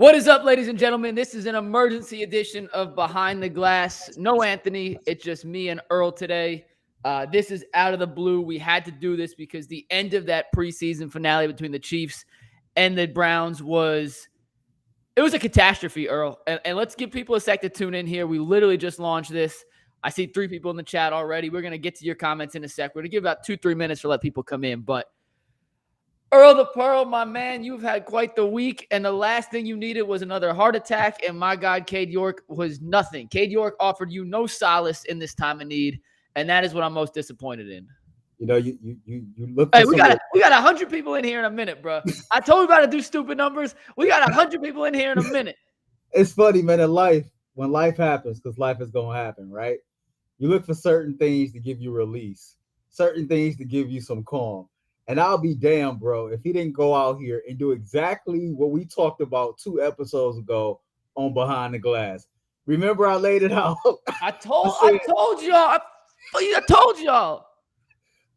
What is up, ladies and gentlemen? This is an emergency edition of Behind the Glass. No Anthony, it's just me and Earl today. This is out of the blue. We had to do this because the end of that preseason finale between the Chiefs and the Browns it was a catastrophe, Earl. And let's give people a sec to tune in here. We literally just launched this. I see 3 people in the chat already. We're going to get to your comments in a sec. We're going to give about 2-3 minutes to let people come in, but Earl the Pearl, my man, you've had quite the week, and the last thing you needed was another heart attack, and my God, Cade York was nothing. Cade York offered you no solace in this time of need, and that is what I'm most disappointed in. You know, you look. Hey, we got 100 people in here in a minute, bro. I told you about to do stupid numbers. We got 100 people in here in a minute. It's funny, man. In life, when life happens, because life is gonna happen, right? You look for certain things to give you release, certain things to give you some calm. And I'll be damned, bro, if he didn't go out here and do exactly what we talked about 2 episodes ago on Behind the Glass. Remember, I laid it out. I told y'all. I told y'all.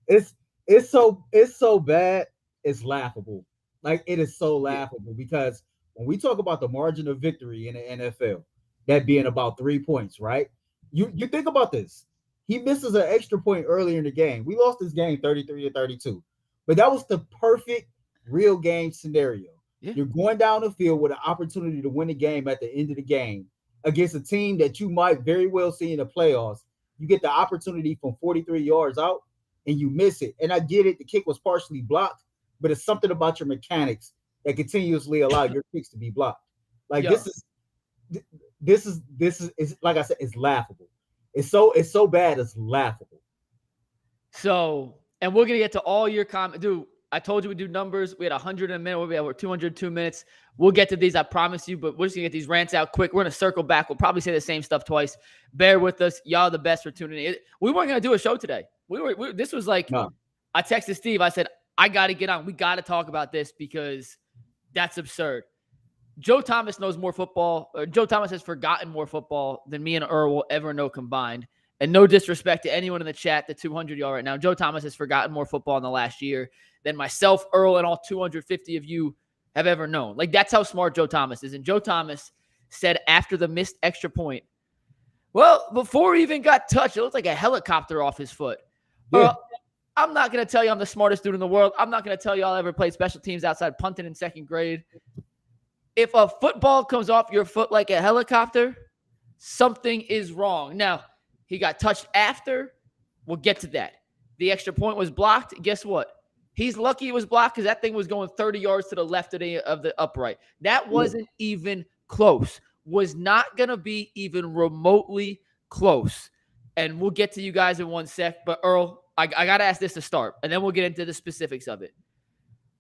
It's so bad. It's laughable. Like, it is so laughable because when we talk about the margin of victory in the NFL, that being about 3 points, right? You think about this. He misses an extra point earlier in the game. We lost this game 33-32. But that was the perfect real game scenario. Yeah. You're going down the field with an opportunity to win the game at the end of the game against a team that you might very well see in the playoffs. You get the opportunity from 43 yards out and you miss it. And I get it. The kick was partially blocked, but it's something about your mechanics that continuously allow your kicks to be blocked. Like this is like I said, it's laughable. It's so bad. It's laughable. So, and we're going to get to all your comments. Dude, I told you we'd do numbers. We had 100 in a minute. We have 202 minutes. We'll get to these, I promise you, but we're just going to get these rants out quick. We're going to circle back. We'll probably say the same stuff twice. Bear with us. Y'all the best for tuning in. We weren't going to do a show today. This was like, no. I texted Steve. I said, I got to get on. We got to talk about this because that's absurd. Joe Thomas knows more football. Joe Thomas has forgotten more football than me and Earl will ever know combined. And no disrespect to anyone in the chat, the 200 y'all right now. Joe Thomas has forgotten more football in the last year than myself, Earl, and all 250 of you have ever known. Like, that's how smart Joe Thomas is. And Joe Thomas said after the missed extra point, well, before he even got touched, it looked like a helicopter off his foot. Yeah. I'm not going to tell you I'm the smartest dude in the world. I'm not going to tell you I'll ever play special teams outside punting in 2nd grade. If a football comes off your foot like a helicopter, something is wrong. Now, he got touched after. We'll get to that. The extra point was blocked. Guess what? He's lucky it was blocked because that thing was going 30 yards to the left of the upright. That wasn't even close. Was not going to be even remotely close. And we'll get to you guys in 1 sec. But, Earl, I got to ask this to start, and then we'll get into the specifics of it.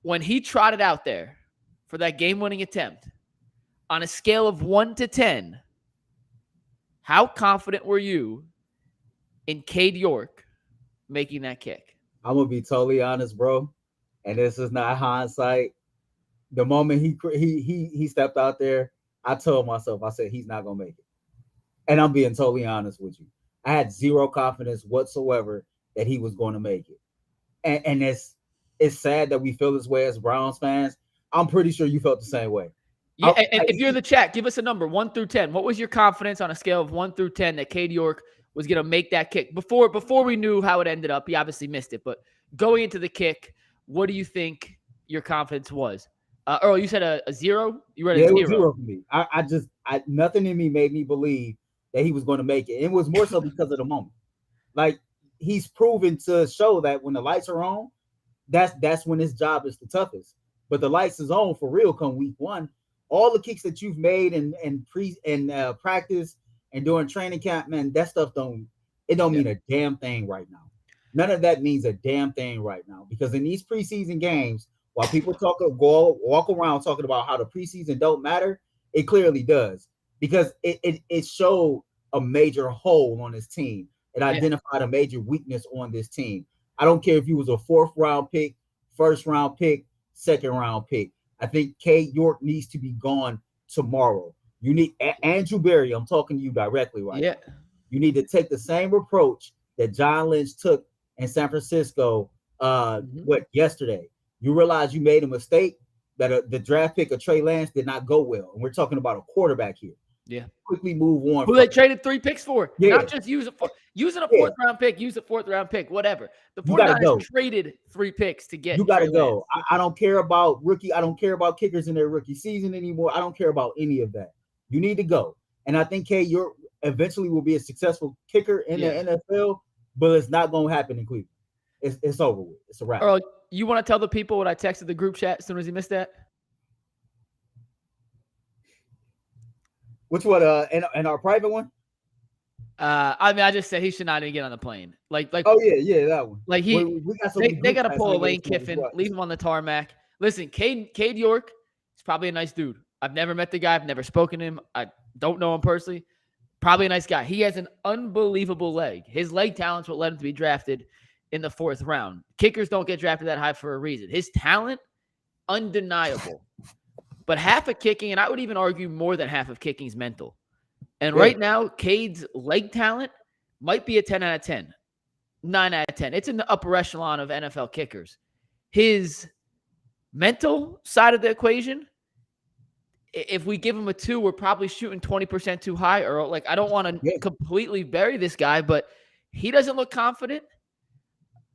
When he trotted out there for that game-winning attempt, on a scale of 1 to 10, how confident were you in Cade York making that kick? I'm going to be totally honest, bro. And this is not hindsight. The moment he stepped out there, I told myself, I said, he's not going to make it. And I'm being totally honest with you. I had zero confidence whatsoever that he was going to make it. And it's sad that we feel this way as Browns fans. I'm pretty sure you felt the same way. Yeah, and if you're in the chat, give us a number, 1 through 10. What was your confidence on a scale of 1 through 10 that Cade York was going to make that kick? Before we knew how it ended up, he obviously missed it. But going into the kick, what do you think your confidence was? Earl, you said a 0? You read a 0? It was 0 for me. I nothing in me made me believe that he was going to make it. It was more so because of the moment. Like, he's proven to show that when the lights are on, that's when his job is the toughest. But the lights is on for real come week 1. All the kicks that you've made in practice and during training camp, man, that stuff don't mean a damn thing right now. None of that means a damn thing right now, because in these preseason games, while people walk around talking about how the preseason don't matter, it clearly does, because it showed a major hole on this team. It identified a major weakness on this team. I don't care if he was a 4th round pick, 1st round pick, 2nd round pick. I think Cade York needs to be gone tomorrow. You need Andrew Berry. I'm talking to you directly right now. You need to take the same approach that John Lynch took in San Francisco yesterday. You realize you made a mistake. that the draft pick of Trey Lance did not go well, and we're talking about a quarterback here. Yeah. Quickly move on. Who they traded 3 picks for. Yeah. Not just using a fourth round pick, use a fourth round pick, whatever. The 49ers traded 3 picks to get. You got to go. I don't care about rookie. I don't care about kickers in their rookie season anymore. I don't care about any of that. You need to go. And I think Cade York eventually will be a successful kicker in the NFL, but it's not going to happen in Cleveland. It's over with. It's a wrap. Earl, you want to tell the people what I texted the group chat as soon as you missed that? Which one? And our private one? I mean, I just said he should not even get on the plane. Like. Oh yeah, that one. Like they got to pull a Lane Kiffin, leave him on the tarmac. Listen, Cade York is probably a nice dude. I've never met the guy. I've never spoken to him. I don't know him personally. Probably a nice guy. He has an unbelievable leg. His leg talent's what led him to be drafted in the 4th round. Kickers don't get drafted that high for a reason. His talent, undeniable. But half of kicking, and I would even argue more than half of kicking, is mental. And right now, Cade's leg talent might be a 10 out of 10, 9 out of 10. It's in the upper echelon of NFL kickers. His mental side of the equation, if we give him a 2, we're probably shooting 20% too high. Or like, I don't want to completely bury this guy, but he doesn't look confident.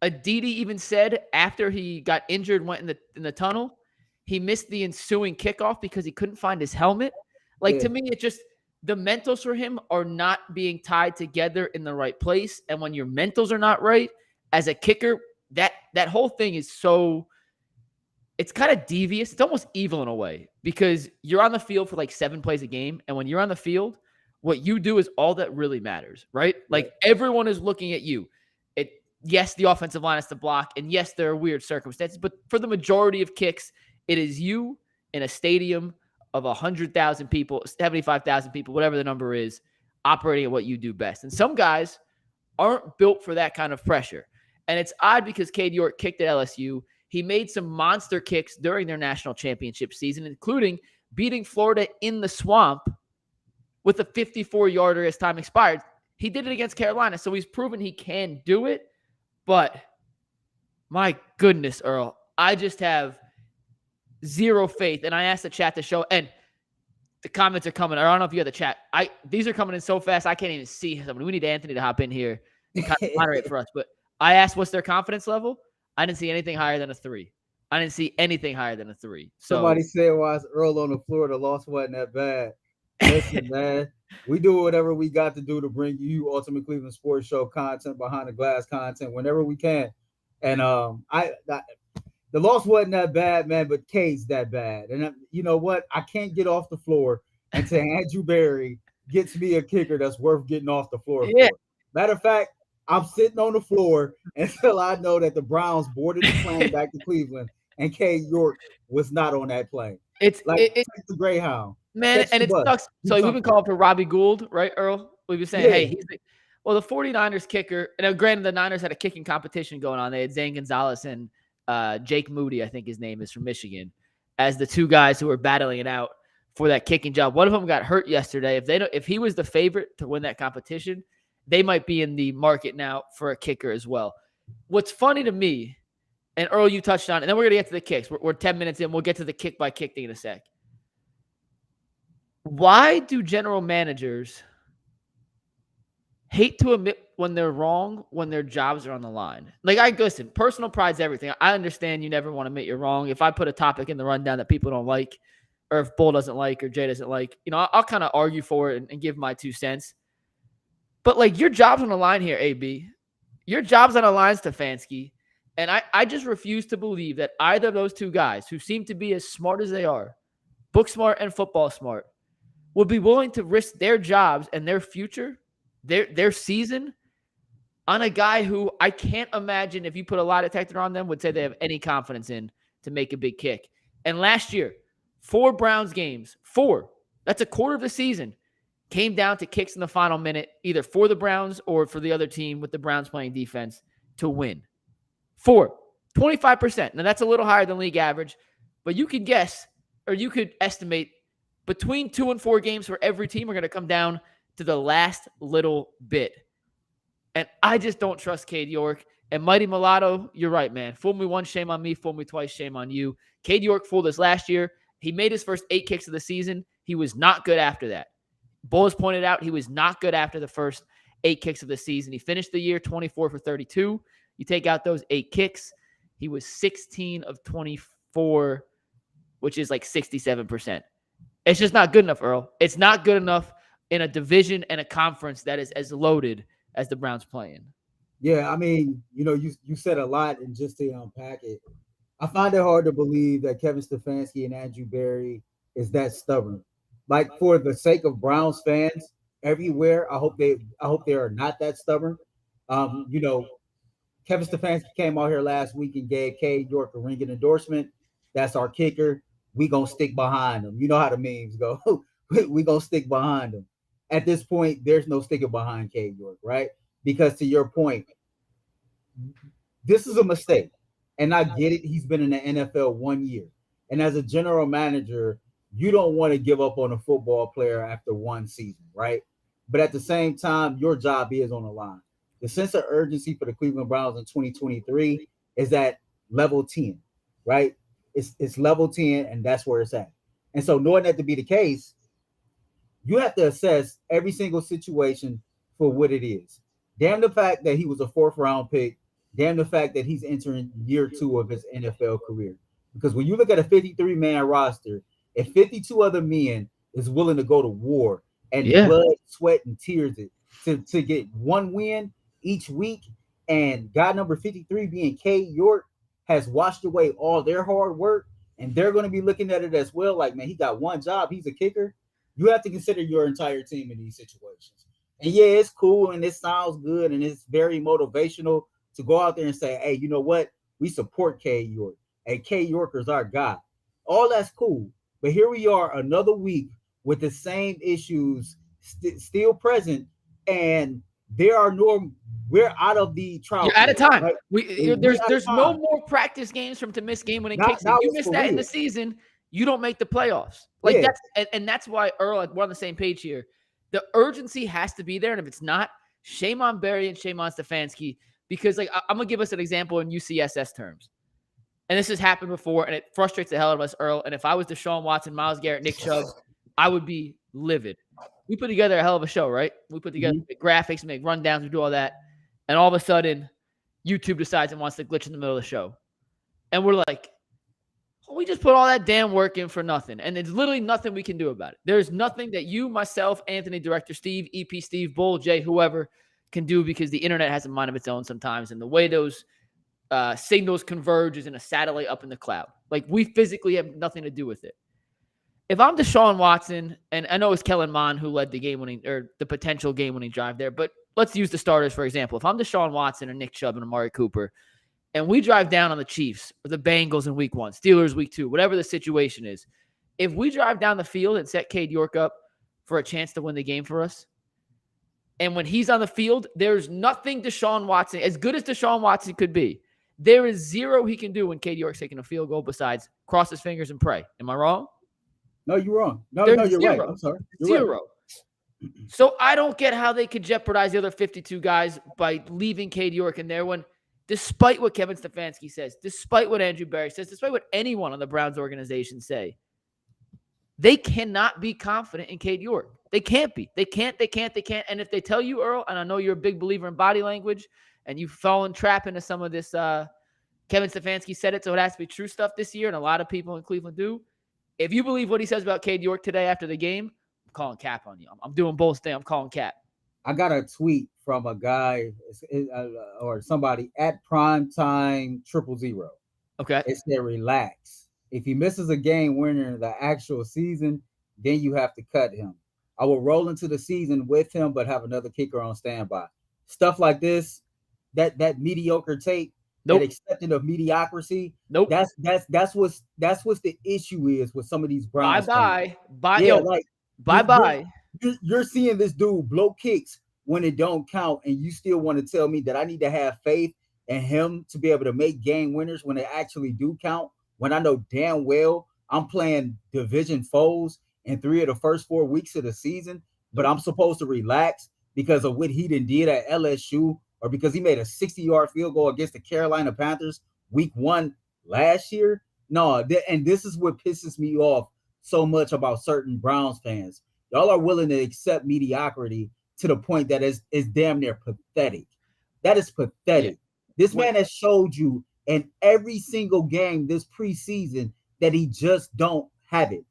Aditi even said after he got injured, went in the tunnel, he missed the ensuing kickoff because he couldn't find his helmet. To me, it just, the mentals for him are not being tied together in the right place. And when your mentals are not right, as a kicker, that whole thing is so, it's kind of devious. It's almost evil in a way because you're on the field for like 7 plays a game. And when you're on the field, what you do is all that really matters, right? Like everyone is looking at you. Yes, the offensive line has to block. And yes, there are weird circumstances, but for the majority of kicks, it is you in a stadium of 100,000 people, 75,000 people, whatever the number is, operating at what you do best. And some guys aren't built for that kind of pressure. And it's odd because Cade York kicked at LSU. He made some monster kicks during their national championship season, including beating Florida in the swamp with a 54-yarder as time expired. He did it against Carolina, so he's proven he can do it. But my goodness, Earl, I just have zero faith. And I asked the chat to show, and the comments are coming. I don't know if you have the chat. These are coming in so fast, I can't even see somebody. We need Anthony to hop in here and kind of moderate for us. But I asked what's their confidence level. I didn't see anything higher than a 3. I didn't see anything higher than a 3. So somebody said, why is Earl on the floor? The loss wasn't that bad. Listen, man, we do whatever we got to do to bring you Ultimate Cleveland Sports Show content, behind the glass content, whenever we can. And the loss wasn't that bad, man, but Cade's that bad. And you know what? I can't get off the floor until Andrew Berry gets me a kicker that's worth getting off the floor for. Matter of fact, I'm sitting on the floor until I know that the Browns boarded the plane back to Cleveland and Cade York was not on that plane. It's like the Greyhound. Man, and it sucks. So we've been calling for Robbie Gould, right, Earl? We've been saying, hey, the 49ers kicker, and granted the Niners had a kicking competition going on. They had Zane Gonzalez and Jake Moody, I think his name is, from Michigan, as the 2 guys who were battling it out for that kicking job. One of them got hurt yesterday. If he was the favorite to win that competition, they might be in the market now for a kicker as well. What's funny to me, and Earl, you touched on it, and then we're going to get to the kicks. We're 10 minutes in. We'll get to the kick-by-kick thing in a sec. Why do general managers hate to admit when they're wrong, when their jobs are on the line? Listen, personal pride's everything. I understand you never want to admit you're wrong. If I put a topic in the rundown that people don't like, or if Bull doesn't like, or Jay doesn't like, I'll kind of argue for it and give my 2 cents. But your job's on the line here, AB. Your job's on the line, Stefanski. And I just refuse to believe that either of those 2 guys, who seem to be as smart as they are, book smart and football smart, would be willing to risk their jobs and their future, their season, on a guy who I can't imagine, if you put a lie detector on them, would say they have any confidence in to make a big kick. And last year, 4 Browns games, 4, that's a quarter of the season, came down to kicks in the final minute, either for the Browns or for the other team with the Browns playing defense to win. 4, 25%. Now, that's a little higher than league average, but you could guess, or you could estimate, between 2 and 4 games for every team are going to come down to the last little bit. And I just don't trust Cade York. And Mighty Mulatto, you're right, man. Fool me once, shame on me. Fool me twice, shame on you. Cade York fooled us last year. He made his first 8 kicks of the season. He was not good after that. Bulls pointed out he was not good after the first 8 kicks of the season. He finished the year 24 for 32. You take out those 8 kicks, he was 16 of 24, which is like 67%. It's just not good enough, Earl. It's not good enough in a division and a conference that is as loaded as the Browns playing. Yeah, I mean, you said a lot, and just to unpack it, I find it hard to believe that Kevin Stefanski and Andrew Berry is that stubborn. Like, for the sake of Browns fans everywhere, I hope they are not that stubborn. Kevin Stefanski came out here last week and gave Cade York a ringing endorsement. That's our kicker. We gonna stick behind him. You know how the memes go. We gonna stick behind him. At this point, there's no sticking behind Cade York, right? Because to your point, this is a mistake. And I get it. He's been in the NFL 1 year. And as a general manager, you don't want to give up on a football player after one season, right? But at the same time, your job is on the line. The sense of urgency for the Cleveland Browns in 2023 is at level 10, right? It's level 10, and that's where it's at. And so knowing that to be the case, you have to assess every single situation for what it is. Damn the fact that he was a 4th-round pick. Damn the fact that he's entering year 2 of his NFL career. Because when you look at a 53-man roster, if 52 other men is willing to go to war and blood, sweat, and tears to get one win each week, and guy number 53 being Cade York has washed away all their hard work, and they're going to be looking at it as well, like, man, he got one job, he's a kicker. You have to consider your entire team in these situations. And yeah, it's cool and it sounds good and it's very motivational to go out there and say, hey, you know what? We support Cade York. Hey, Cade Yorker's our guy. All that's cool. But here we are another week with the same issues still present, and we're out of the trial. You're out of time. Right? There's no more practice games from to miss game winning kicks. If you miss that in the season, you don't make the playoffs. That's why, Earl, we're on the same page here. The urgency has to be there, and if it's not, shame on Berry and shame on Stefanski. Because I'm gonna give us an example in UCSS terms. And this has happened before, and it frustrates the hell out of us, Earl. And if I was Deshaun Watson, Myles Garrett, Nick Chubb, I would be livid. We put together a hell of a show, right? We put together graphics, make rundowns, we do all that. And all of a sudden, YouTube decides it wants to glitch in the middle of the show. And we're like, we just put all that damn work in for nothing. And there's literally nothing we can do about it. There's nothing that you, myself, Anthony, Director Steve, EP Steve, Bull, Jay, whoever can do, because the internet has a mind of its own sometimes. And the way those signals converge is in a satellite up in the cloud. Like, we physically have nothing to do with it. If I'm Deshaun Watson, and I know it's Kellen Mond who led the game-winning or the potential game-winning drive there, but let's use the starters for example. If I'm Deshaun Watson or Nick Chubb and Amari Cooper, and we drive down on the Chiefs or the Bengals in week 1, Steelers week 2, whatever the situation is, if we drive down the field and set Cade York up for a chance to win the game for us, and when he's on the field, there's nothing Deshaun Watson, as good as Deshaun Watson could be, there is zero he can do when Cade York's taking a field goal besides cross his fingers and pray. Am I wrong? No, you're wrong. No, you're zero. right. I'm sorry. Zero. Right. So I don't get how they could jeopardize the other 52 guys by leaving Cade York in there when, despite what Kevin Stefanski says, despite what Andrew Berry says, despite what anyone on the Browns organization say, they cannot be confident in Cade York. They can't be. They can't. And if they tell you, Earl, and I know you're a big believer in body language, and you've fallen trap into some of this, Kevin Stefanski said it, so it has to be true stuff this year, and a lot of people in Cleveland do. If you believe what he says about Cade York today after the game, I'm calling cap on you. I'm doing both things. I'm calling cap. I got a tweet from a guy or somebody at primetime 000. Okay. It said, relax. If he misses a game winner in the actual season, then you have to cut him. I will roll into the season with him, but have another kicker on standby. Stuff like this, that mediocre tape, that accepting of mediocrity. That's what's the issue is with some of these Browns. Bye. You're seeing this dude blow kicks when it don't count, and you still want to tell me that I need to have faith in him to be able to make game winners when they actually do count, when I know damn well I'm playing division foes in 3 of the first 4 weeks of the season, but I'm supposed to relax because of what he did at LSU or because he made a 60-yard field goal against the Carolina Panthers week 1 last year. No, and this is what pisses me off so much about certain Browns fans. Y'all are willing to accept mediocrity to the point that is damn near pathetic. That is pathetic. Yeah. This man has showed you in every single game this preseason that he just don't have it.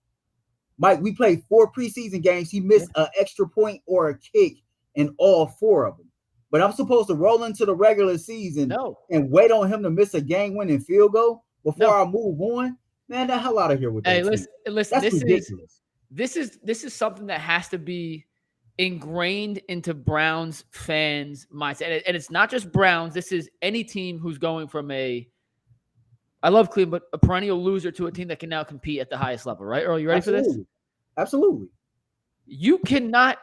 Mike, we played 4 preseason games. He missed an extra point or a kick in all 4 of them. But I'm supposed to roll into the regular season and wait on him to miss a game-winning field goal before I move on? Man, the hell out of here with that. Hey, listen, that's ridiculous. This is something that has to be ingrained into Browns fans' mindset. And it's not just Browns. This is any team who's going from I love Cleveland, but a perennial loser to a team that can now compete at the highest level, right? Earl, you ready for this? Absolutely. You cannot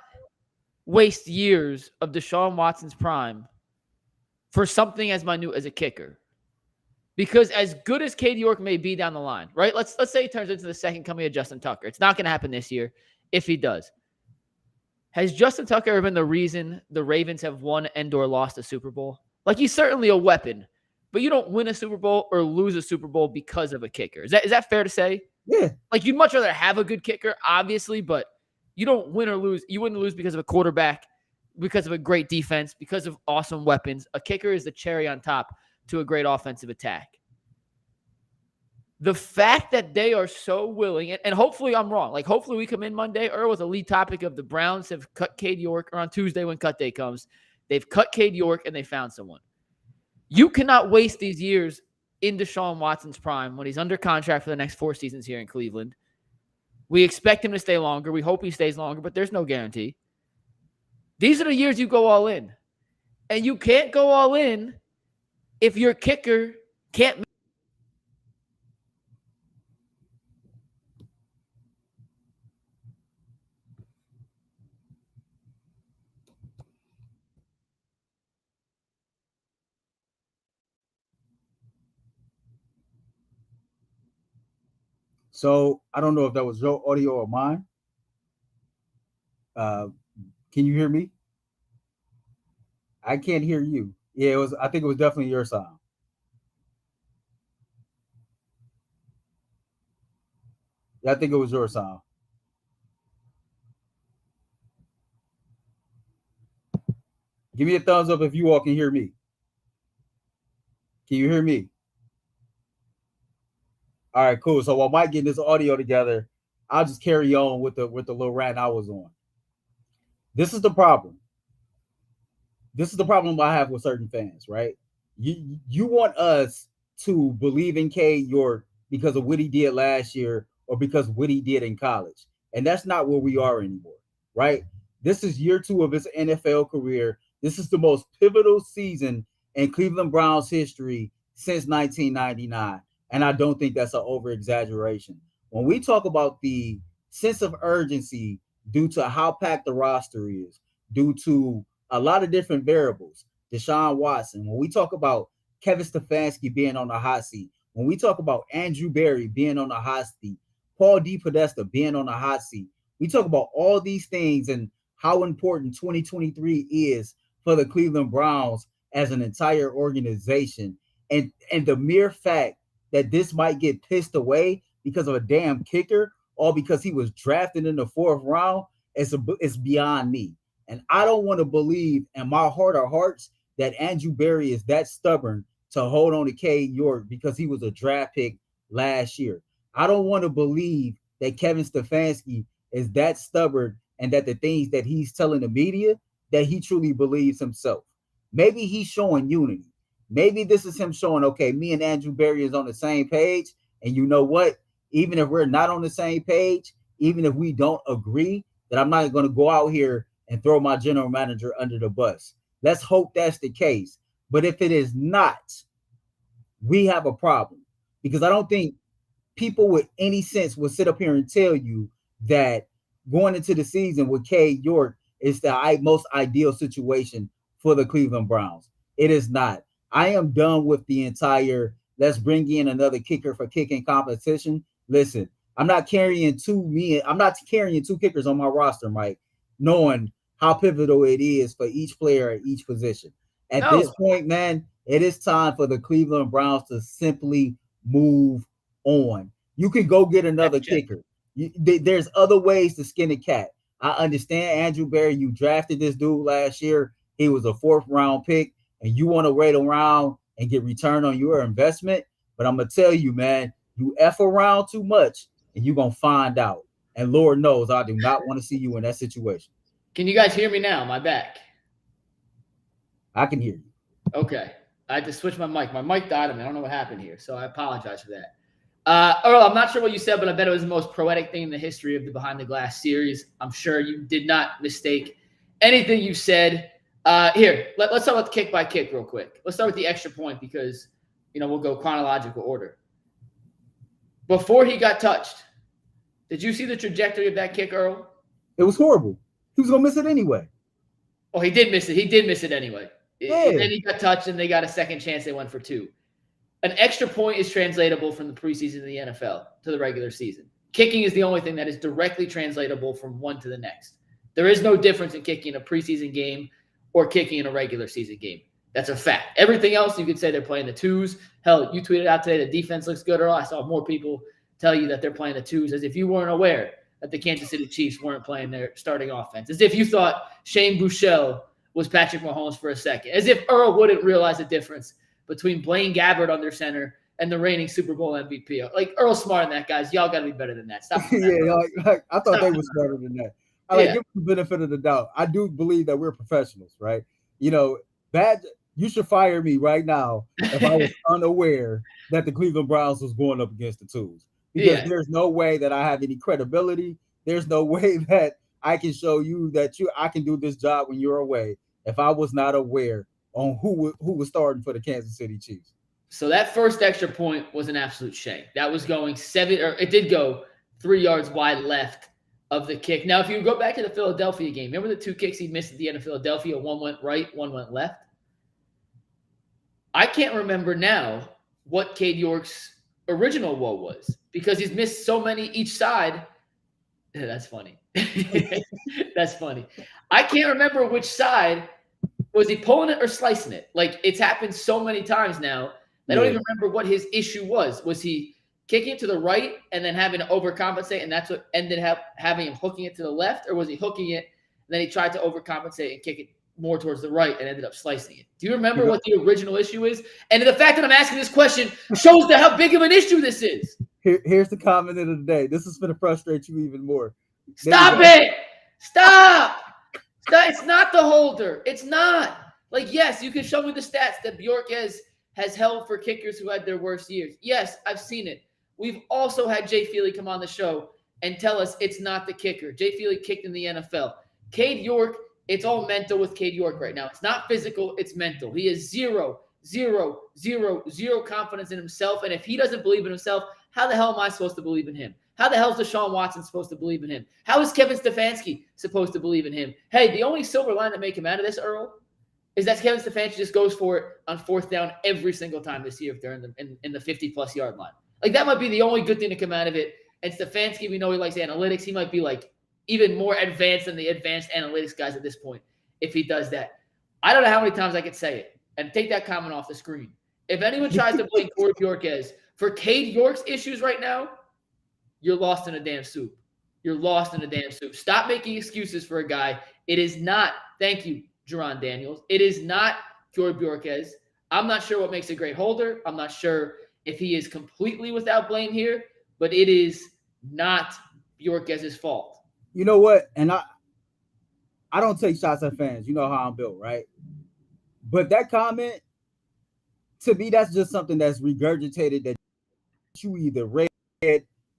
waste years of Deshaun Watson's prime for something as minute as a kicker. Because as good as Cade York may be down the line, right? Let's say he turns into the second coming of Justin Tucker. It's not going to happen this year if he does. Has Justin Tucker ever been the reason the Ravens have won and/or lost a Super Bowl? Like, he's certainly a weapon, but you don't win a Super Bowl or lose a Super Bowl because of a kicker. Is that fair to say? Yeah. Like, you'd much rather have a good kicker, obviously, but you don't win or lose. You wouldn't lose because of a quarterback, because of a great defense, because of awesome weapons. A kicker is the cherry on top to a great offensive attack. The fact that they are so willing, and hopefully I'm wrong. Like, hopefully we come in Monday, or with a lead topic of the Browns have cut Cade York, or on Tuesday when cut day comes, they've cut Cade York and they found someone. You cannot waste these years in Deshaun Watson's prime when he's under contract for the next 4 seasons here in Cleveland. We expect him to stay longer. We hope he stays longer, but there's no guarantee. These are the years you go all in. And you can't go all in if your kicker can't. So I don't know if that was your audio or mine. Can you hear me? I can't hear you. Yeah, it was. I think it was definitely your sound. Yeah, I think it was your sound. Give me a thumbs up if you all can hear me. Can you hear me? All right, cool. So while Mike getting this audio together, I'll just carry on with the little rant I was on. This is the problem. This is the problem I have with certain fans, right? You want us to believe in Cade York because of what he did last year or because of what he did in college. And that's not where we are anymore, right? This is year 2 of his NFL career. This is the most pivotal season in Cleveland Browns history since 1999. And I don't think that's an over-exaggeration. When we talk about the sense of urgency due to how packed the roster is, due to a lot of different variables, Deshaun Watson, when we talk about Kevin Stefanski being on the hot seat, when we talk about Andrew Berry being on the hot seat, Paul DePodesta being on the hot seat, we talk about all these things and how important 2023 is for the Cleveland Browns as an entire organization. And the mere fact that this might get pissed away because of a damn kicker or because he was drafted in the 4th round, it's beyond me. And I don't want to believe in my heart of hearts that Andrew Berry is that stubborn to hold on to Cade York because he was a draft pick last year. I don't want to believe that Kevin Stefanski is that stubborn and that the things that he's telling the media, that he truly believes himself. Maybe he's showing unity. Maybe this is him showing, okay, me and Andrew Berry is on the same page. And you know what? Even if we're not on the same page, even if we don't agree, that I'm not going to go out here and throw my general manager under the bus. Let's hope that's the case. But if it is not, we have a problem. Because I don't think people with any sense will sit up here and tell you that going into the season with Cade York is the most ideal situation for the Cleveland Browns. It is not. I am done with the entire let's bring in another kicker for kicking competition. Listen, I'm not carrying two kickers on my roster, Mike, knowing how pivotal it is for each player at each position. At this point, man, it is time for the Cleveland Browns to simply move on. You can go get another kicker. There's other ways to skin a cat. I understand, Andrew Berry, you drafted this dude last year. He was a 4th-round pick, and you want to wait around and get return on your investment. But I'm going to tell you, man, you F around too much, and you're going to find out. And Lord knows, I do not want to see you in that situation. Can you guys hear me now? My back. I can hear you. Okay. I had to switch my mic. My mic died on me. I don't know what happened here, so I apologize for that. Earl, I'm not sure what you said, but I bet it was the most poetic thing in the history of the Behind the Glass series. I'm sure you did not mistake anything you said. Here, let's start with the kick by kick real quick. Let's start with the extra point because, we'll go chronological order. Before he got touched, did you see the trajectory of that kick, Earl? It was horrible. He was going to miss it anyway. Oh, he did miss it. He did miss it anyway. Yeah. And then he got touched, and they got a second chance. They went for 2. An extra point is translatable from the preseason to the NFL to the regular season. Kicking is the only thing that is directly translatable from one to the next. There is no difference in kicking a preseason game or kicking in a regular season game. That's a fact. Everything else, you could say they're playing the 2s. Hell, you tweeted out today the defense looks good, or I saw more people tell you that they're playing the 2s as if you weren't aware that the Kansas City Chiefs weren't playing their starting offense. As if you thought Shane Buechele was Patrick Mahomes for a second. As if Earl wouldn't realize the difference between Blaine Gabbert under center and the reigning Super Bowl MVP. Like, Earl's smarter than that, guys. Y'all got to be better than that. Stop. I thought they were smarter than that. Give them the benefit of the doubt. I do believe that we're professionals, right? You should fire me right now if I was unaware that the Cleveland Browns was going up against the 2s. Because there's no way that I have any credibility. There's no way that I can show you that I can do this job when you're away if I was not aware on who was starting for the Kansas City Chiefs. So that first extra point was an absolute shame. That was going it did go 3 yards wide left of the kick. Now, if you go back to the Philadelphia game, remember the 2 kicks he missed at the end of Philadelphia? One went right, one went left. I can't remember now what Cade York's original woe was because he's missed so many each side. That's funny. That's funny. I can't remember which side. Was he pulling it or slicing it? Like, it's happened so many times now. I don't even remember what his issue was. Was he kicking it to the right and then having to overcompensate, and that's what ended up having him hooking it to the left? Or was he hooking it, and then he tried to overcompensate and kick it more towards the right and ended up slicing it? Do you remember what the original issue is? And the fact that I'm asking this question shows how big of an issue this is. Here's the comment of the day. This is going to frustrate you even more. Stop it. Stop. It's not the holder. It's not. Like, yes, you can show me the stats that Bjork has held for kickers who had their worst years. Yes, I've seen it. We've also had Jay Feely come on the show and tell us it's not the kicker. Jay Feely kicked in the NFL. Kade York, it's all mental with Cade York right now. It's not physical, it's mental. He has zero confidence in himself. And if he doesn't believe in himself, how the hell am I supposed to believe in him? How the hell is Deshaun Watson supposed to believe in him? How is Kevin Stefanski supposed to believe in him? Hey, the only silver line that make him out of this, Earl, is that Kevin Stefanski just goes for it on 4th down every single time this year if they're in the 50-plus yard line. Like, that might be the only good thing to come out of it. And Stefanski, we know he likes analytics. He might be, like, even more advanced than the advanced analytics guys at this point if he does that. I don't know how many times I could say it. And take that comment off the screen. If anyone tries to blame Corey Bjorquez for Cade York's issues right now, you're lost in a damn soup. You're lost in a damn soup. Stop making excuses for a guy. It is not, thank you, Jerron Daniels. It is not Corey Bjorquez. I'm not sure what makes a great holder. I'm not sure if he is completely without blame here, but it is not Bjorquez's fault. You know what? And I don't take shots at fans. You know how I'm built, right? But that comment, to me, that's just something that's regurgitated that you either read,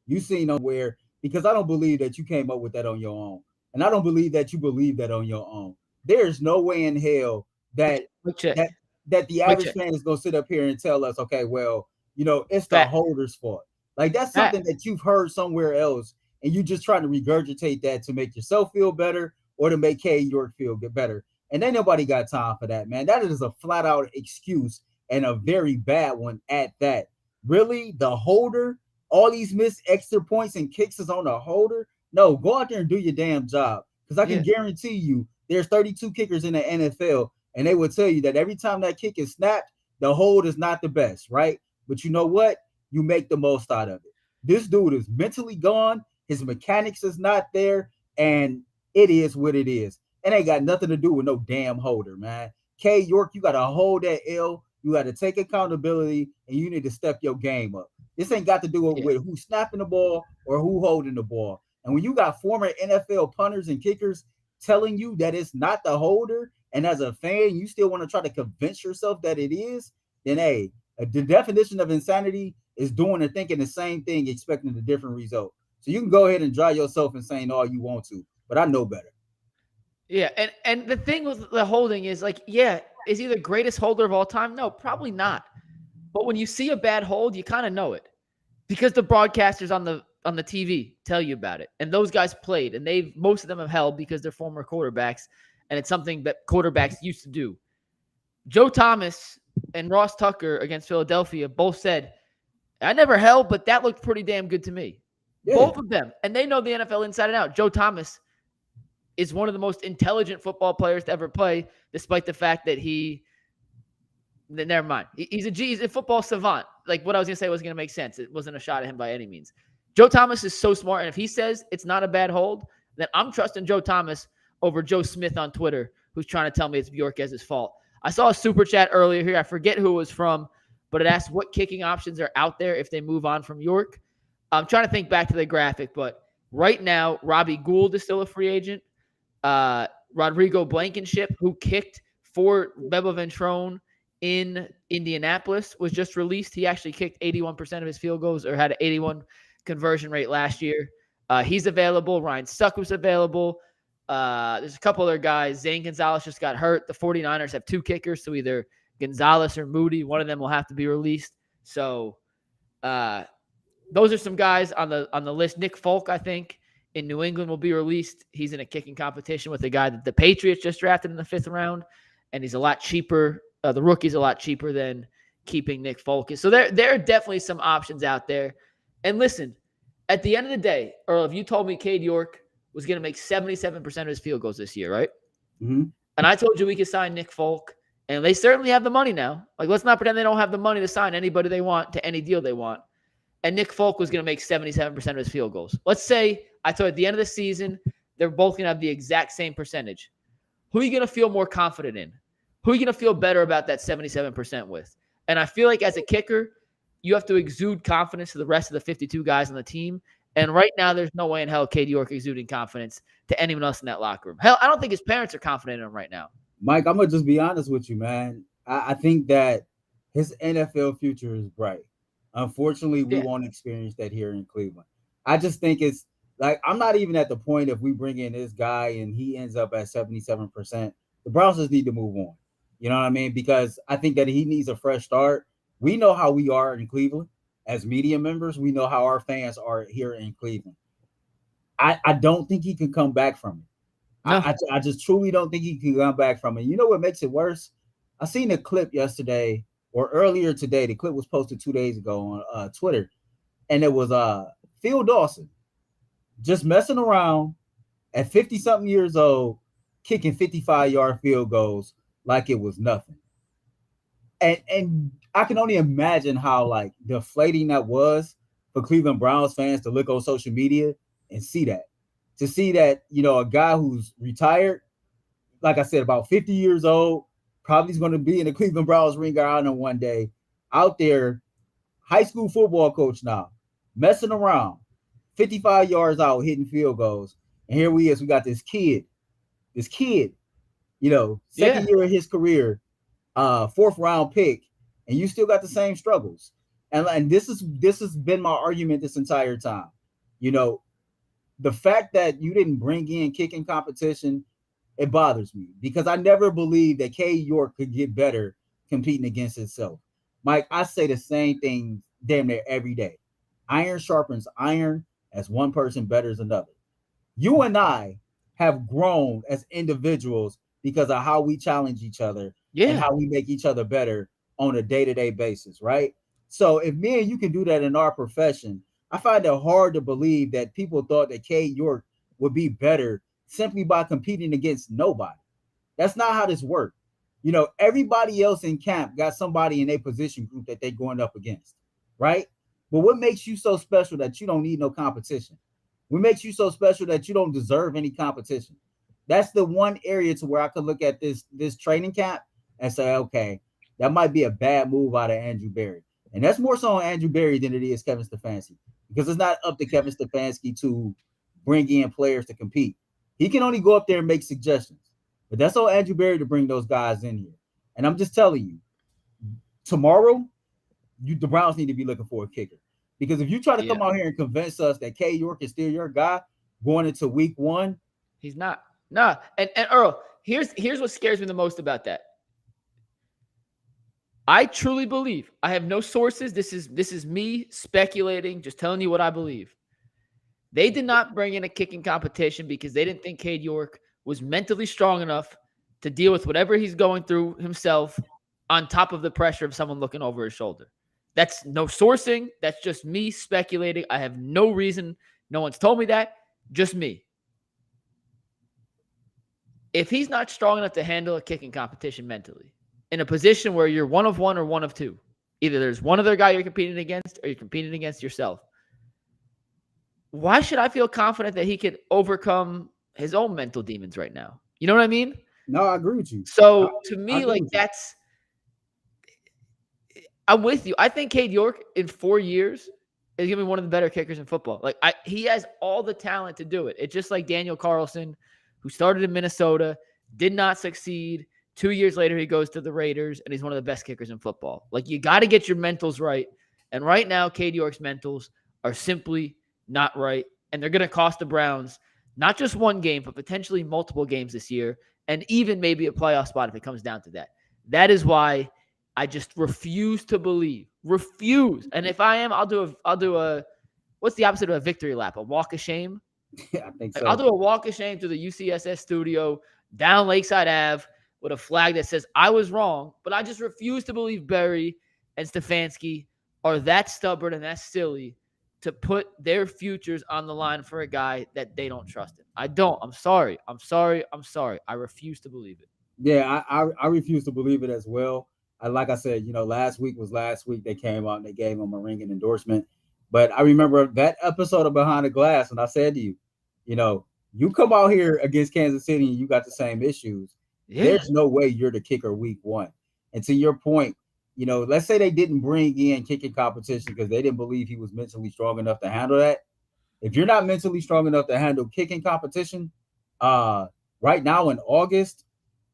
you seen somewhere, because I don't believe that you came up with that on your own. And I don't believe that you believe that on your own. There's no way in hell that the average fan is going to sit up here and tell us, okay, well, it's the holder's fault. Like, that's something that you've heard somewhere else, and you just trying to regurgitate that to make yourself feel better or to make Cade York feel better. And ain't nobody got time for that, man. That is a flat-out excuse and a very bad one at that. Really? The holder? All these missed extra points and kicks is on the holder? No, go out there and do your damn job. Because I can guarantee you there's 32 kickers in the NFL, and they will tell you that every time that kick is snapped, the hold is not the best, right? But you know what? You make the most out of it. This dude is mentally gone. His mechanics is not there, and it is what it is. It ain't got nothing to do with no damn holder, man. Cade York, you got to hold that L. You got to take accountability, and you need to step your game up. This ain't got to do with who's snapping the ball or who holding the ball. And when you got former NFL punters and kickers telling you that it's not the holder, and as a fan, you still want to try to convince yourself that it is, then, hey, the definition of insanity is doing and thinking the same thing, expecting a different result. So you can go ahead and dry yourself insane all you want to, but I know better. Yeah, and the thing with the holding is like, yeah, is he the greatest holder of all time? No, probably not. But when you see a bad hold, you kind of know it because the broadcasters on the TV tell you about it. And those guys played, and most of them have held because they're former quarterbacks, and it's something that quarterbacks used to do. Joe Thomas and Ross Tucker against Philadelphia both said, I never held, but that looked pretty damn good to me. Yeah. Both of them. And they know the NFL inside and out. Joe Thomas is one of the most intelligent football players to ever play, despite the fact that never mind. He's a football savant. Like what I was going to say wasn't going to make sense. It wasn't a shot at him by any means. Joe Thomas is so smart. And if he says it's not a bad hold, then I'm trusting Joe Thomas over Joe Smith on Twitter, who's trying to tell me it's York's fault. I saw a super chat earlier here. I forget who it was from, but it asked what kicking options are out there if they move on from York. I'm trying to think back to the graphic, but right now, Robbie Gould is still a free agent. Rodrigo Blankenship, who kicked for Bebo Ventrone in Indianapolis, was just released. He actually kicked 81% of his field goals, or had an 81 conversion rate last year. He's available. Ryan Stuck was available. There's a couple other guys. Zane Gonzalez just got hurt. The 49ers have two kickers, so either Gonzalez or Moody, one of them will have to be released. So those are some guys on the list. Nick Folk, I think, in New England will be released. He's in a kicking competition with a guy that the Patriots just drafted in the 5th round, and he's a lot cheaper. The rookie's a lot cheaper than keeping Nick Folk. So there are definitely some options out there. And listen, at the end of the day, Earl, if you told me Cade York was going to make 77% of his field goals this year, right? Mm-hmm. And I told you we could sign Nick Folk, and they certainly have the money now. Like, let's not pretend they don't have the money to sign anybody they want to any deal they want. And Nick Folk was going to make 77% of his field goals. Let's say I told you at the end of the season, they're both going to have the exact same percentage. Who are you going to feel more confident in? Who are you going to feel better about that 77% with? And I feel like as a kicker, you have to exude confidence to the rest of the 52 guys on the team. And right now, there's no way in hell Cade York exuding confidence to anyone else in that locker room. Hell, I don't think his parents are confident in him right now. Mike, I'm going to just be honest with you, man. I think that his NFL future is bright. Unfortunately, we won't experience that here in Cleveland. I just think it's like, I'm not even at the point if we bring in this guy and he ends up at 77%, the Browns just need to move on. You know what I mean? Because I think that he needs a fresh start. We know how we are in Cleveland as media members. We know how our fans are here in Cleveland. I don't think he can come back from it. No. I just truly don't think he can come back from it. You know what makes it worse? I seen a clip yesterday or earlier today. The clip was posted 2 days ago on Twitter, and it was Phil Dawson just messing around at 50-something years old, kicking 55-yard field goals like it was nothing. And I can only imagine how like deflating that was for Cleveland Browns fans to look on social media and see that. To see that, you know, a guy who's retired, like I said, about 50 years old, probably is going to be in the Cleveland Browns ring around one day, out there, high school football coach now, messing around, 55 yards out, hitting field goals. And here we got this kid, you know, second year of his career, 4th round pick, and you still got the same struggles. And this has been my argument this entire time. You know, the fact that you didn't bring in kicking competition, it bothers me because I never believed that Cade York could get better competing against himself. Mike, I say the same thing damn near every day. Iron sharpens iron as one person betters another. You and I have grown as individuals because of how we challenge each other and how we make each other better on a day-to-day basis, right? So if me and you can do that in our profession, I find it hard to believe that people thought that Cade York would be better simply by competing against nobody. That's not how this works. You know, everybody else in camp got somebody in a position group that they're going up against, right? But what makes you so special that you don't need no competition? What makes you so special that you don't deserve any competition? That's the one area to where I could look at this training camp and say, okay, that might be a bad move out of Andrew Berry. And that's more so on Andrew Berry than it is Kevin Stefanski, because it's not up to Kevin Stefanski to bring in players to compete. He can only go up there and make suggestions. But that's on Andrew Berry to bring those guys in here. And I'm just telling you, tomorrow, the Browns need to be looking for a kicker. Because if you try to come out here and convince us that Cade York is still your guy going into week 1, he's not. No. And Earl, here's what scares me the most about that. I truly believe, I have no sources. This is me speculating, just telling you what I believe. They did not bring in a kicking competition because they didn't think Cade York was mentally strong enough to deal with whatever he's going through himself on top of the pressure of someone looking over his shoulder. That's no sourcing. That's just me speculating. I have no reason. No one's told me that. Just me. If he's not strong enough to handle a kicking competition mentally, in a position where you're one of one or one of two, either there's one other guy you're competing against or you're competing against yourself, why should I feel confident that he could overcome his own mental demons right now? You know what I mean? No, I agree with you. So to me, like I'm with you. I think Cade York in 4 years is going to be one of the better kickers in football. Like he has all the talent to do it. It's just like Daniel Carlson, who started in Minnesota, did not succeed. 2 years later, he goes to the Raiders, and he's one of the best kickers in football. Like, you got to get your mentals right. And right now, Cade York's mentals are simply not right. And they're going to cost the Browns not just one game, but potentially multiple games this year, and even maybe a playoff spot if it comes down to that. That is why I just refuse to believe. Refuse. And if I am, I'll do a what's the opposite of a victory lap? A walk of shame? Yeah, I think so. I'll do a walk of shame to the UCSS studio down Lakeside Ave with a flag that says I was wrong, but I just refuse to believe Berry and Stefanski are that stubborn and that silly to put their futures on the line for a guy that they don't trust in. I don't. I'm sorry. I refuse to believe it. Yeah, I refuse to believe it as well. Like I said, last week was last week. They came out and they gave him a ringing endorsement. But I remember that episode of Behind the Glass, and I said to you, you come out here against Kansas City and you got the same issues. Yeah. There's no way you're the kicker week 1. And to your point, let's say they didn't bring in kicking competition because they didn't believe he was mentally strong enough to handle that. If you're not mentally strong enough to handle kicking competition right now in August,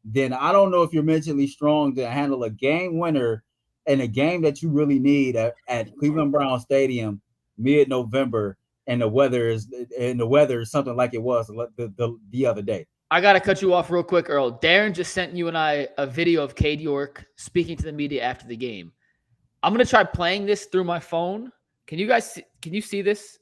then I don't know if you're mentally strong to handle a game winner and a game that you really need at Cleveland Browns Stadium mid-November, and the weather is something like it was the other day. I got to cut you off real quick, Earl. Darren just sent you and I a video of Cade York speaking to the media after the game. I'm going to try playing this through my phone. Can you see this?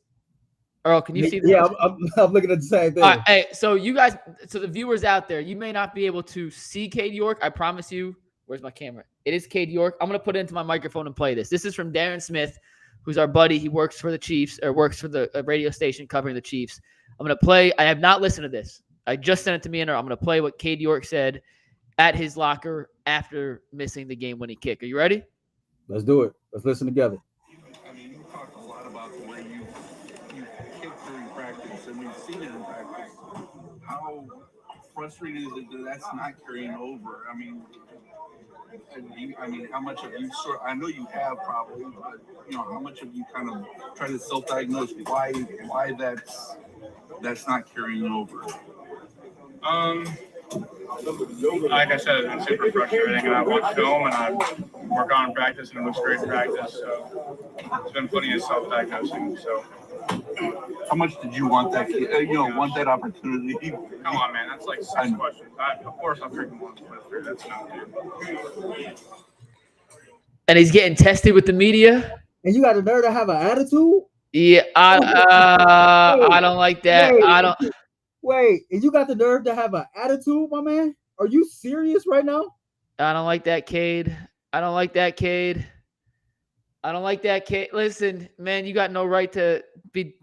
Earl, can you see this? Yeah, I'm looking at the same thing. All right, hey, so the viewers out there, you may not be able to see Cade York. I promise you. Where's my camera? It is Cade York. I'm going to put it into my microphone and play this. This is from Darren Smith, who's our buddy. He works for the Chiefs, or works for the radio station covering the Chiefs. I'm going to play. I have not listened to this. I just sent it to me, and I'm going to play what Cade York said at his locker after missing the game-winning kick. Are you ready? Let's do it. Let's listen together. I mean, you talked a lot about the way you kick during practice, and we've seen it in practice. How frustrating is it that that's not carrying over? I mean, how much of you I know you have probably, but how much of you kind of try to self-diagnose why that's not carrying over? Like I said, it's been super frustrating, and I watch film and I work on practice, and it looks great in practice. So it's been plenty of self-diagnosing. So how much did you want that? Want that opportunity? Come on, man, that's like 6 questions. Of course, I'll freaking want to play through. That's not good. And he's getting tested with the media. And you got the nerve to have an attitude? Yeah, I don't like that. Wait, and you got the nerve to have an attitude, my man? Are you serious right now? I don't like that, Cade. Listen, man, you got no right to be.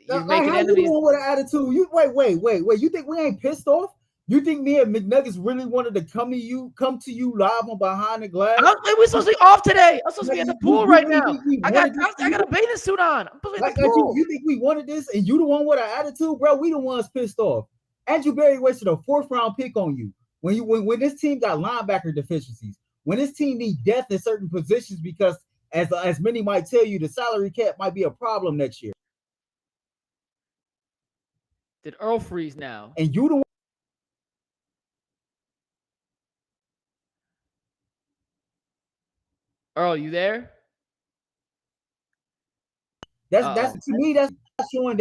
You're making enemies. With an attitude. Wait. You think we ain't pissed off? You think me and McNuggets really wanted to come to you live on Behind the Glass? We're supposed to be off today. I'm supposed to be in the pool right now. I got a bathing suit on. I'm supposed to be in the pool. You think we wanted this, and you the one with an attitude, bro? We the ones pissed off. Andrew Berry wasted a 4th-round pick on you when this team got linebacker deficiencies. When this team needs depth in certain positions, because as many might tell you, the salary cap might be a problem next year. Did Earl freeze now? And you the one. Earl, you there? That's to me, that's showing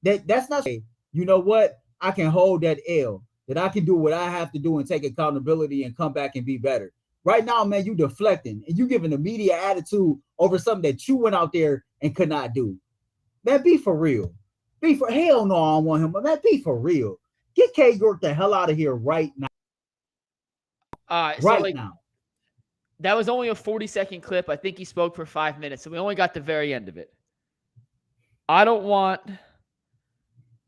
that's not. You know what? I can hold that L. That I can do what I have to do and take accountability and come back and be better. Right now, man, you deflecting and you giving the media attitude over something that you went out there and could not do. Man, be for real. Hell no, I don't want him. But man, be for real. Get Cade York the hell out of here right now. Now. That was only a 40-second clip. I think he spoke for 5 minutes, so we only got the very end of it. I don't want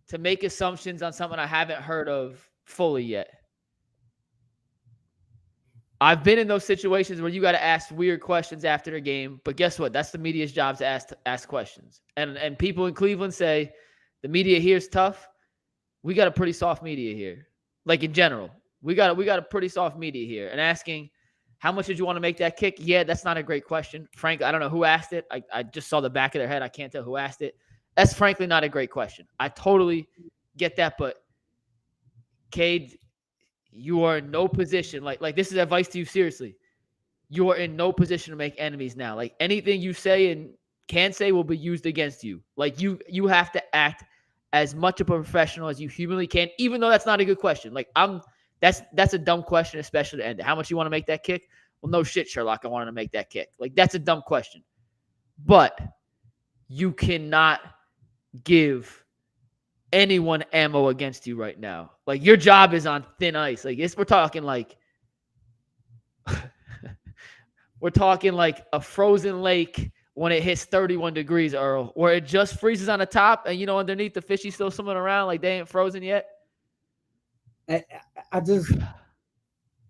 to make assumptions on something I haven't heard of fully yet. I've been in those situations where you got to ask weird questions after the game, but guess what? That's the media's job to ask questions. And people in Cleveland say the media here is tough. We got a pretty soft media here. Like in general, we got a pretty soft media here. And asking, how much did you want to make that kick? Yeah, that's not a great question. Frank, I don't know who asked it. I just saw the back of their head. I can't tell who asked it. That's frankly not a great question. I totally get that, but Cade, you are in no position. Like this is advice to you, seriously. You are in no position to make enemies now. Like anything you say and can say will be used against you. Like you have to act as much of a professional as you humanly can, even though that's not a good question. Like that's a dumb question, especially to end it. How much you want to make that kick? Well, no shit, Sherlock. I wanted to make that kick. Like that's a dumb question. But you cannot give anyone ammo against you right now. Like your job is on thin ice. Like we're talking like a frozen lake when it hits 31 degrees, Earl, where it just freezes on the top and underneath the fishy's still swimming around like they ain't frozen yet. I just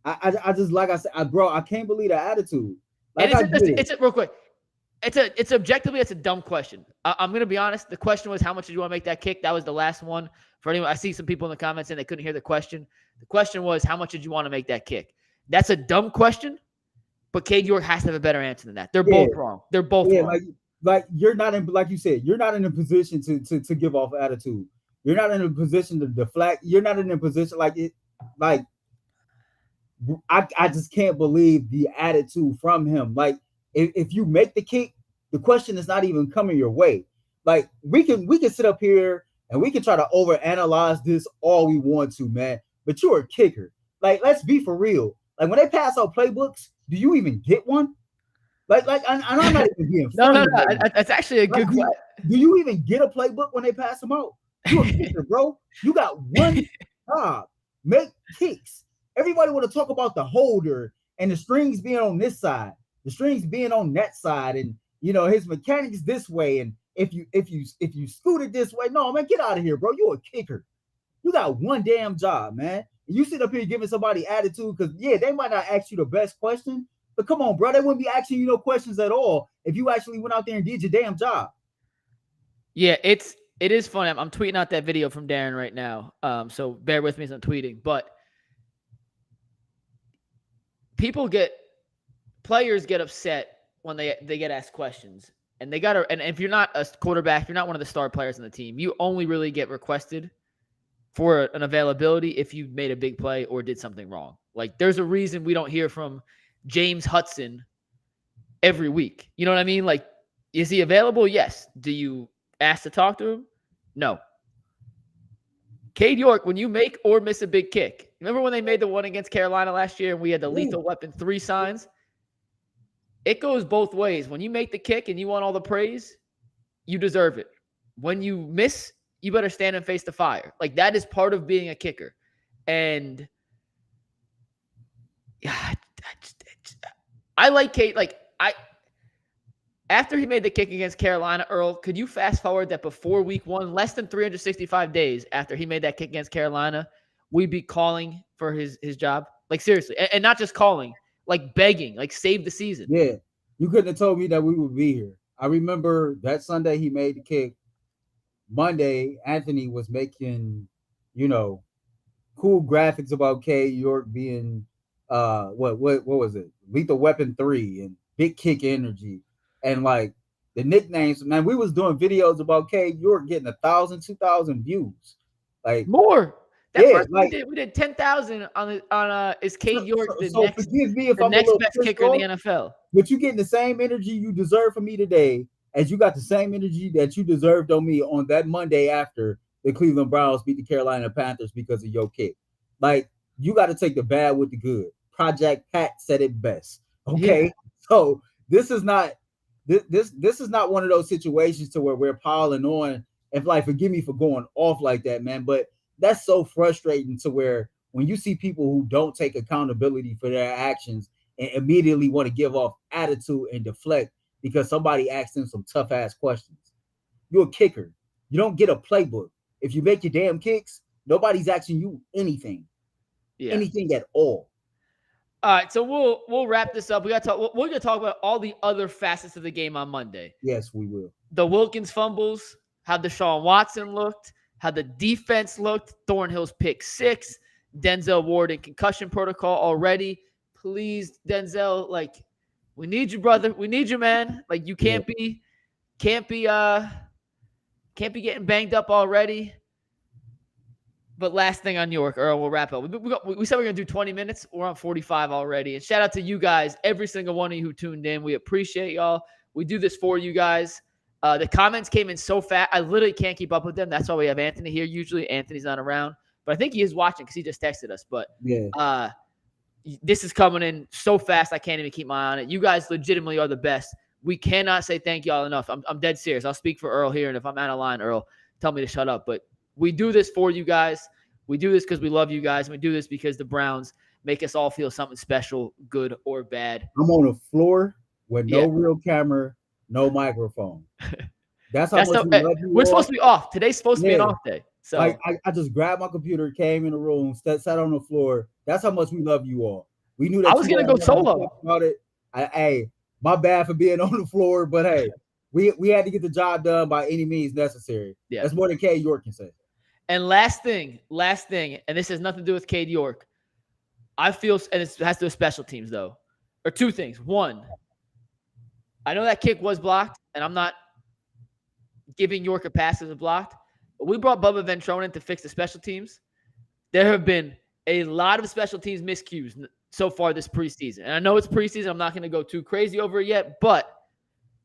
like I said, bro, I can't believe the attitude. Like it's real quick. It's objectively, it's a dumb question. I'm going to be honest. The question was, how much did you want to make that kick? That was the last one. For anyone, I see some people in the comments saying they couldn't hear the question. The question was, how much did you want to make that kick? That's a dumb question, but Cade York has to have a better answer than that. They're both wrong. They're both wrong. Like you're not in, like you said, you're not in a position to give off attitude. You're not in a position to deflect. You're not in a position I just can't believe the attitude from him. Like if you make the kick, the question is not even coming your way. Like we can sit up here and we can try to overanalyze this all we want to, man. But you're a kicker. Like, let's be for real. Like when they pass out playbooks, do you even get one? I'm not even being funny. No. That's actually a good question. Do you even get a playbook when they pass them out? You're a kicker, bro. You got one job. Make kicks. Everybody want to talk about the holder and the strings being on this side, the strings being on that side, and his mechanics this way. And if you scoot it this way, no, man, get out of here, bro. You're a kicker. You got one damn job, man. And you sit up here giving somebody attitude because they might not ask you the best question, but come on, bro, they wouldn't be asking you no questions at all if you actually went out there and did your damn job. Yeah, it is funny. I'm tweeting out that video from Darren right now. So bear with me as I'm tweeting, but players get upset when they get asked questions, and and if you're not a quarterback, you're not one of the star players on the team. You only really get requested for an availability if you made a big play or did something wrong. Like there's a reason we don't hear from James Hudson every week. You know what I mean? Like, is he available? Yes. Do you ask to talk to him? No. Cade York, when you make or miss a big kick, remember when they made the one against Carolina last year and we had the lethal weapon 3 signs? It goes both ways. When you make the kick and you want all the praise, you deserve it. When you miss, you better stand and face the fire. Like that is part of being a kicker. And I like Cade. After he made the kick against Carolina, Earl, could you fast forward that before week 1, less than 365 days after he made that kick against Carolina, we'd be calling for his job? Like, seriously. And not just calling, like begging, like save the season. Yeah. You couldn't have told me that we would be here. I remember that Sunday he made the kick. Monday, Anthony was making, cool graphics about Cade York being what was it? Lethal Weapon 3 and Big Kick Energy. And like the nicknames, man, we was doing videos about Cade York getting 1,000, 2,000 views. Like more. That yeah, first like, we did 10,000 on is Cade York so forgive me if I'm next a little best kicker in the NFL. But you getting the same energy you deserve from me today as you got the same energy that you deserved on me on that Monday after the Cleveland Browns beat the Carolina Panthers because of your kick. Like, you got to take the bad with the good. Project Pat said it best. Okay, yeah. So this is not one of those situations to where we're piling on. And like, forgive me for going off like that, man, but that's so frustrating to where when you see people who don't take accountability for their actions and immediately want to give off attitude and deflect because somebody asked them some tough ass questions. You're a kicker. You don't get a playbook. If you make your damn kicks, nobody's asking you anything. Yeah. Anything at all. All right, so we'll wrap this up. We're gonna talk about all the other facets of the game on Monday. Yes, we will. The Wilkins fumbles, how Deshaun Watson looked, how the defense looked, Thornhill's pick 6, Denzel Ward in concussion protocol already. Please, Denzel, like, we need you, brother. We need you, man. Like, you can't be getting banged up already. But last thing on York, Earl, we'll wrap up. We said we are going to do 20 minutes. We're on 45 already. And shout out to you guys, every single one of you who tuned in. We appreciate y'all. We do this for you guys. The comments came in so fast. I literally can't keep up with them. That's why we have Anthony here. Usually Anthony's not around. But I think he is watching because he just texted us. But this is coming in so fast, I can't even keep my eye on it. You guys legitimately are the best. We cannot say thank y'all enough. I'm dead serious. I'll speak for Earl here. And if I'm out of line, Earl, tell me to shut up. But we do this for you guys. We do this because we love you guys. And we do this because the Browns make us all feel something special, good or bad. I'm on the floor with no real camera, no microphone. That's how much we love you. We're supposed to be off. Today's supposed to be an off day. So I just grabbed my computer, came in the room, sat on the floor. That's how much we love you all. We knew that I was going to go solo. About it. Hey, my bad for being on the floor, but hey, we had to get the job done by any means necessary. Yeah. That's more than Cade York can say. And last thing, and this has nothing to do with Cade York. I feel, and it has to do with special teams, though, or two things. One, I know that kick was blocked, and I'm not giving York a pass as a blocked, but we brought Bubba Ventrone in to fix the special teams. There have been a lot of special teams miscues so far this preseason. And I know it's preseason. I'm not going to go too crazy over it yet, but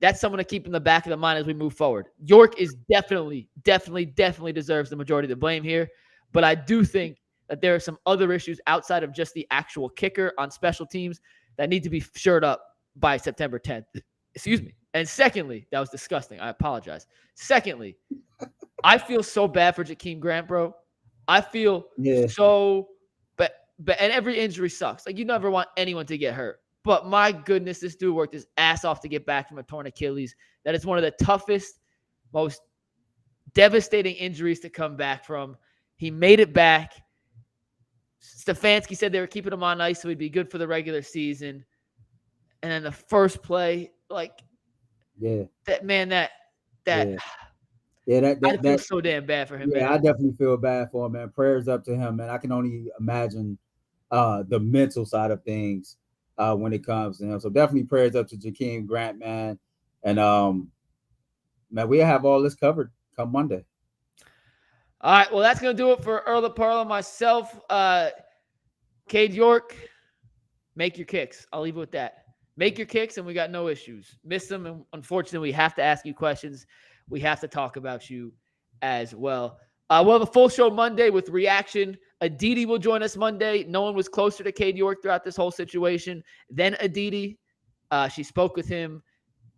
that's someone to keep in the back of the mind as we move forward. York is definitely deserves the majority of the blame here. But I do think that there are some other issues outside of just the actual kicker on special teams that need to be shored up by September 10th. Excuse me. And secondly, that was disgusting. I apologize. Secondly, I feel so bad for Jakeem Grant, bro. I feel so bad. And every injury sucks. Like, you never want anyone to get hurt. But my goodness, this dude worked his ass off to get back from a torn Achilles. That is one of the toughest, most devastating injuries to come back from. He made it back. Stefanski said they were keeping him on ice so he'd be good for the regular season. And then the first play, like, I feel so damn bad for him. Yeah, man. I definitely feel bad for him, man. Prayers up to him, man. I can only imagine the mental side of things when it comes to him. So definitely prayers up to Jakeem Grant, man. And man, we have all this covered come Monday. All right, well, that's gonna do it for Earl the Pearl and myself. Cade York, make your kicks. I'll leave it with that. Make your kicks, and we got no issues. Miss them, and unfortunately, we have to ask you questions. We have to talk about you as well. We'll have a full show Monday with reaction. Aditi will join us Monday. No one was closer to Cade York throughout this whole situation than Aditi. She spoke with him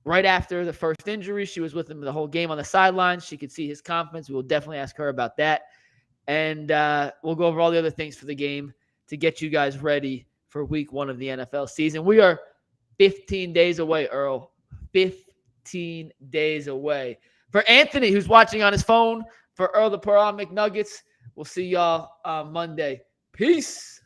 right after the first injury. She was with him the whole game on the sidelines. She could see his confidence. We will definitely ask her about that. And we'll go over all the other things for the game to get you guys ready for week 1 of the NFL season. We are 15 days away, Earl. 15 days away. For Anthony, who's watching on his phone, for Earl the Pearl on McNuggets, We'll see y'all Monday. Peace.